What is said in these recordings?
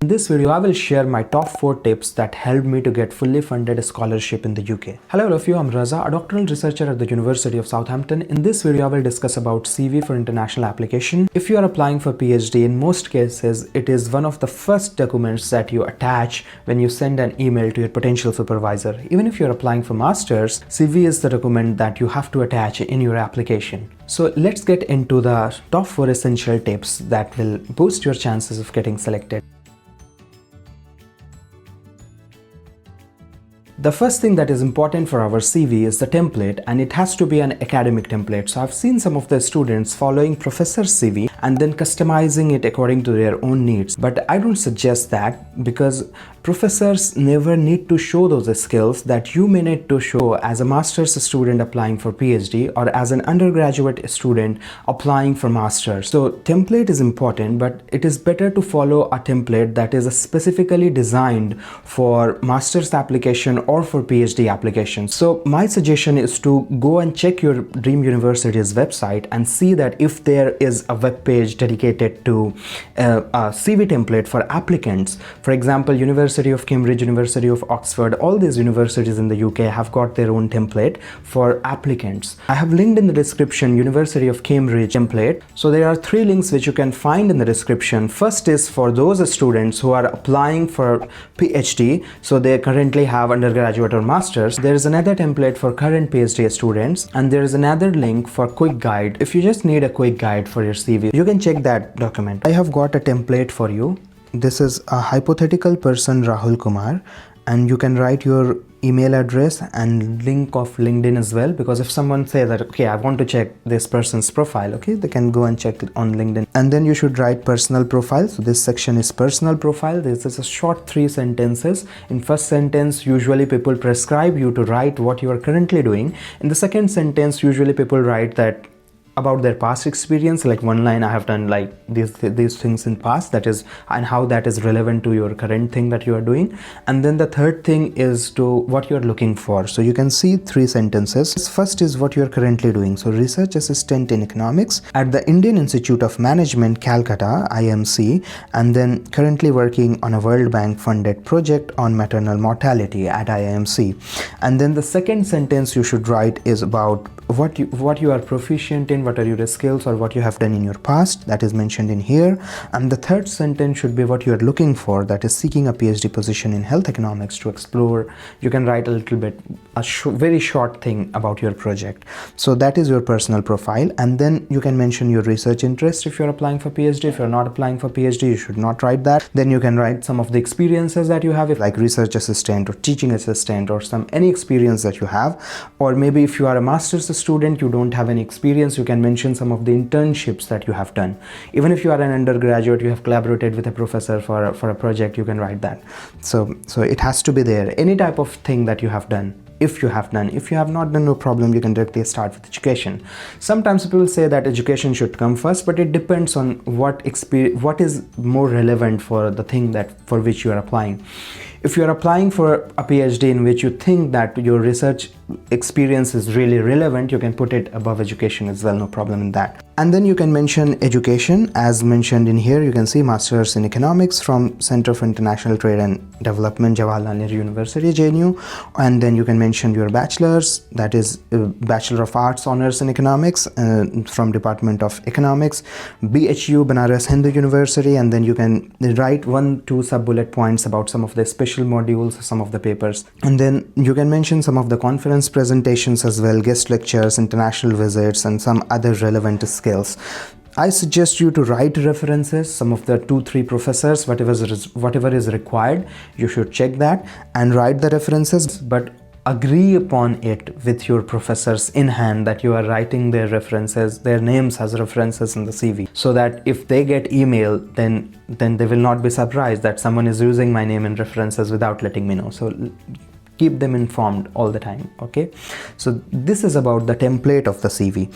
In this video, I will share my top 4 tips that helped me to get fully funded scholarship in the UK. Hello all of you, I'm Raza, a doctoral researcher at the University of Southampton. In this video, I will discuss about CV for international application. If you are applying for PhD, in most cases, it is one of the first documents that you attach when you send an email to your potential supervisor. Even if you're applying for masters, CV is the document that you have to attach in your application. So let's get into the top 4 essential tips that will boost your chances of getting selected. The first thing that is important for our CV is the template, and it has to be an academic template. So I've seen some of the students following professor's CV and then customizing it according to their own needs. But I don't suggest that, because professors never need to show those skills that you may need to show as a master's student applying for PhD or as an undergraduate student applying for masters. So template is important, but it is better to follow a template that is specifically designed for master's application or for PhD applications. So my suggestion is to go and check your dream university's website and see that if there is a web page dedicated to a CV template for applicants. For example, University of Cambridge, University of Oxford, all these universities in the UK have got their own template for applicants. I have linked in the description University of Cambridge template. So there are 3 links which you can find in the description. First is for those students who are applying for PhD, so they currently have undergraduate or masters. There is another template for current PhD students, and there is another link for quick guide. If you just need a quick guide for your CV, you can check that document. I have got a template for you. This is a hypothetical person, Rahul Kumar, and you can write your email address and link of LinkedIn as well, because if someone says that, okay, I want to check this person's profile, okay, they can go and check it on LinkedIn. And then you should write personal profile. So this section is personal profile. This is a short 3 sentences. In first sentence, usually people prescribe you to write what you are currently doing. In the second sentence, usually people write that about their past experience, like one line, I have done like these things in past, that is, and how that is relevant to your current thing that you are doing. And then the third thing is to what you're looking for. So you can see 3 sentences. First is what you're currently doing. So research assistant in economics at the Indian Institute of Management, Calcutta, IMC, and then currently working on a World Bank funded project on maternal mortality at IMC. And then the second sentence you should write is about what you are proficient in, what are your skills or what you have done in your past, that is mentioned in here. And the third sentence should be what you are looking for, that is seeking a PhD position in health economics to explore. You can write a little bit, very short thing about your project. So that is your personal profile. And then you can mention your research interest if you're applying for PhD. If you're not applying for PhD, you should not write that. Then you can write some of the experiences that you have, like research assistant or teaching assistant or any experience that you have. Or maybe if you are a master's student, you don't have any experience, you can mention some of the internships that you have done. Even if you are an undergraduate, you have collaborated with a professor for a project, you can write that. So it has to be there. Any type of thing that you have done. If you have done. If you have not done, no problem, you can directly start with education. Sometimes people say that education should come first, but it depends on what is more relevant for the thing that for which you are applying. If you are applying for a PhD in which you think that your research experience is really relevant, you can put it above education as well, no problem in that. And then you can mention education, as mentioned in here. You can see Masters in Economics from Center for International Trade and Development, Jawaharlal Nehru University, JNU. And then you can mention your bachelor's, that is Bachelor of Arts Honors in Economics from Department of Economics, BHU, Banaras Hindu University. And then you can write 1-2 sub-bullet points about some of the special modules, some of the papers. And then you can mention some of the conference presentations as well, guest lectures, international visits, and some other relevant skills. I suggest you to write references, some of the 2-3 professors, whatever is required. You should check that and write the references, but agree upon it with your professors in hand that you are writing their references, their names as references in the CV, so that if they get email, then they will not be surprised that someone is using my name in references without letting me know. So keep them informed all the time. Okay, so this is about the template of the CV.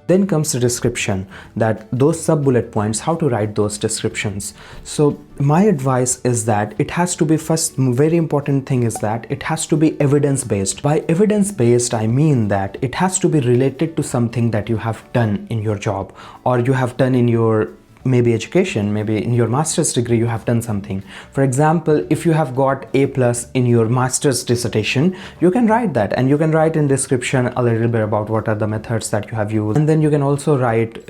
Then comes the description, that those sub bullet points, how to write those descriptions. So my advice is that it has to be, first very important thing is that it has to be evidence based. By evidence based I mean that it has to be related to something that you have done in your job, or you have done in your maybe education, maybe in your master's degree you have done something. For example, if you have got A+ in your master's dissertation, you can write that, and you can write in description a little bit about what are the methods that you have used. And then you can also write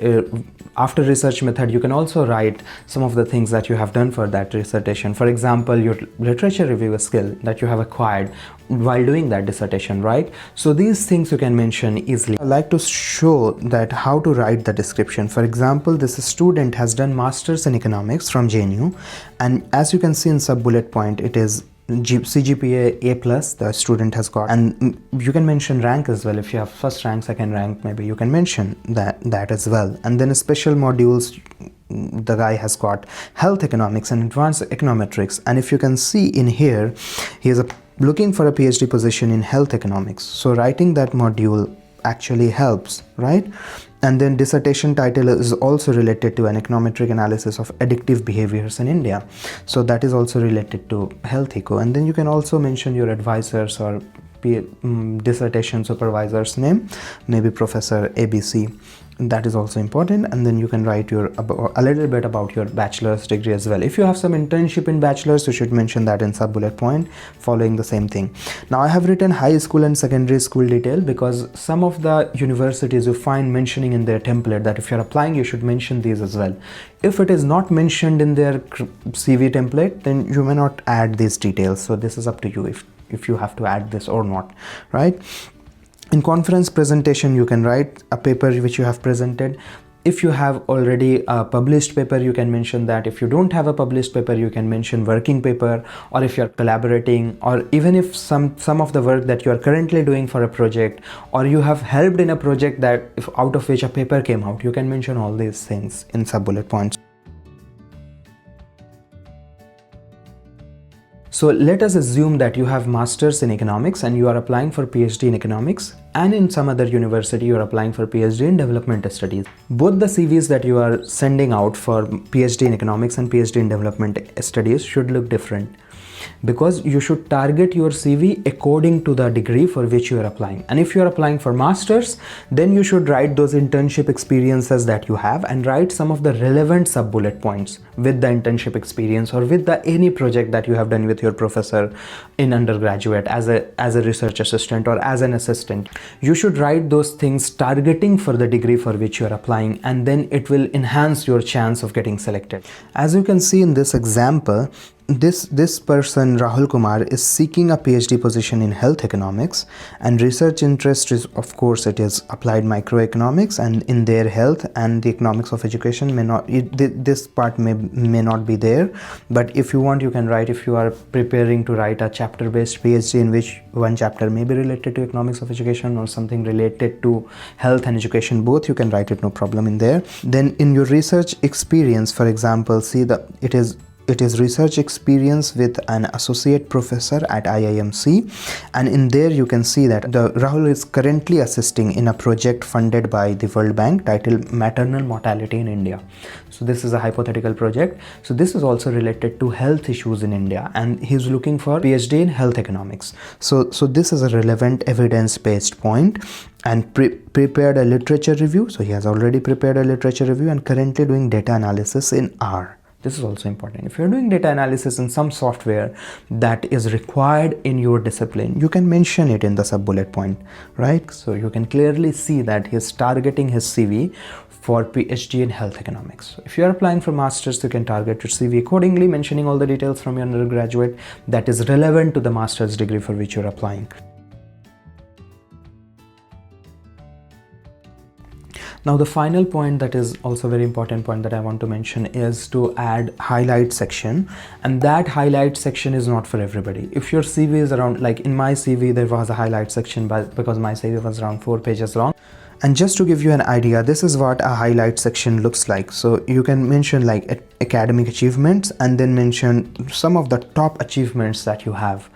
after research method, you can also write some of the things that you have done for that dissertation. For example, your literature review skill that you have acquired while doing that dissertation, right? So these things you can mention easily. I like to show that how to write the description. For example, this student has done masters in economics from JNU, and as you can see in sub bullet point, it is CGPA A+, the student has got, and you can mention rank as well. If you have first rank, second rank, maybe you can mention that as well. And then special modules, the guy has got health economics and advanced econometrics, and if you can see in here, he is looking for a PhD position in health economics, so writing that module actually helps, right? And then dissertation title is also related to an econometric analysis of addictive behaviors in India, so that is also related to health eco. And then you can also mention your advisors or dissertation supervisor's name, maybe Professor ABC. That is also important. And then you can write a little bit about your bachelor's degree as well. If you have some internship in bachelor's, you should mention that in sub bullet point, following the same thing. Now I have written high school and secondary school detail because some of the universities you find mentioning in their template that if you're applying, you should mention these as well. If it is not mentioned in their CV template, then you may not add these details. So this is up to you if you have to add this or not, right? In conference presentation, you can write a paper which you have presented. If you have already a published paper, you can mention that. If you don't have a published paper, you can mention working paper, or if you're collaborating, or even if some of the work that you are currently doing for a project, or you have helped in a project that out of which a paper came out, you can mention all these things in sub bullet points. So let us assume that you have masters in economics and you are applying for PhD in economics, and in some other university you are applying for PhD in development studies. Both the CVs that you are sending out for PhD in economics and PhD in development studies should look different, because you should target your CV according to the degree for which you are applying. And if you are applying for masters, then you should write those internship experiences that you have and write some of the relevant sub bullet points with the internship experience or with the any project that you have done with your professor in undergraduate as a research assistant or as an assistant. You should write those things targeting for the degree for which you are applying, and then it will enhance your chance of getting selected. As you can see in this example, this person Rahul Kumar is seeking a PhD position in health economics, and research interest is, of course, it is applied microeconomics, and in their health and the economics of education this part may not be there. But if you want, you can write, if you are preparing to write a chapter based PhD in which one chapter may be related to economics of education or something related to health and education, both, you can write it, no problem in there. Then in your research experience, for example, see that it is research experience with an associate professor at IIMC, and in there you can see that Rahul is currently assisting in a project funded by the World Bank titled Maternal Mortality in India. So this is a hypothetical project. So this is also related to health issues in India, and he's looking for PhD in health economics. So this is a relevant evidence-based point. And prepared a literature review. So he has already prepared a literature review and currently doing data analysis in R. This is also important. If you're doing data analysis in some software that is required in your discipline, you can mention it in the sub bullet point, right? So you can clearly see that he's targeting his CV for PhD in health economics. So if you are applying for masters, you can target your CV accordingly, mentioning all the details from your undergraduate that is relevant to the master's degree for which you're applying. Now the final point that is also a very important point that I want to mention is to add highlight section, and that highlight section is not for everybody. If your CV is around, like in my CV there was a highlight section, but because my CV was around 4 pages long. And just to give you an idea, this is what a highlight section looks like. So you can mention like academic achievements and then mention some of the top achievements that you have,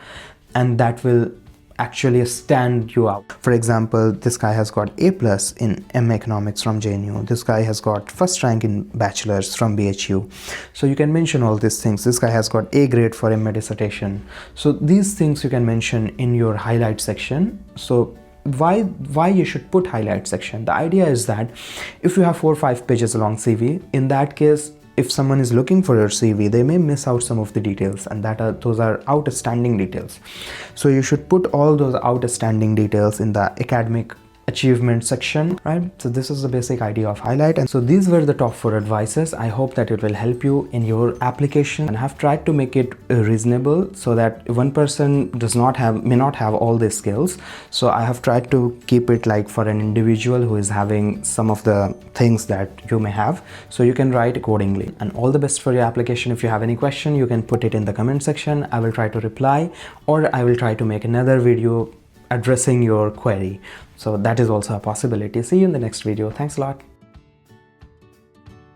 and that will actually stand you out. For example, this guy has got A plus in M economics from JNU. This guy has got first rank in bachelor's from BHU. So you can mention all these things. This guy has got A grade for MA dissertation. So these things you can mention in your highlight section. So why you should put highlight section? The idea is that if you have 4 or 5 pages long CV, in that case, if someone is looking for your CV, they may miss out some of the details, and those are outstanding details. So you should put all those outstanding details in the academic achievement section, right? So this is the basic idea of highlight. And so these were the top 4 advices. I hope that it will help you in your application, and I have tried to make it reasonable so that one person may not have all these skills. So I have tried to keep it like for an individual who is having some of the things that you may have, so you can write accordingly. And all the best for your application. If you have any question, you can put it in the comment section. I will try to reply, or I will try to make another video addressing your query. So that is also a possibility. See you in the next video. Thanks a lot.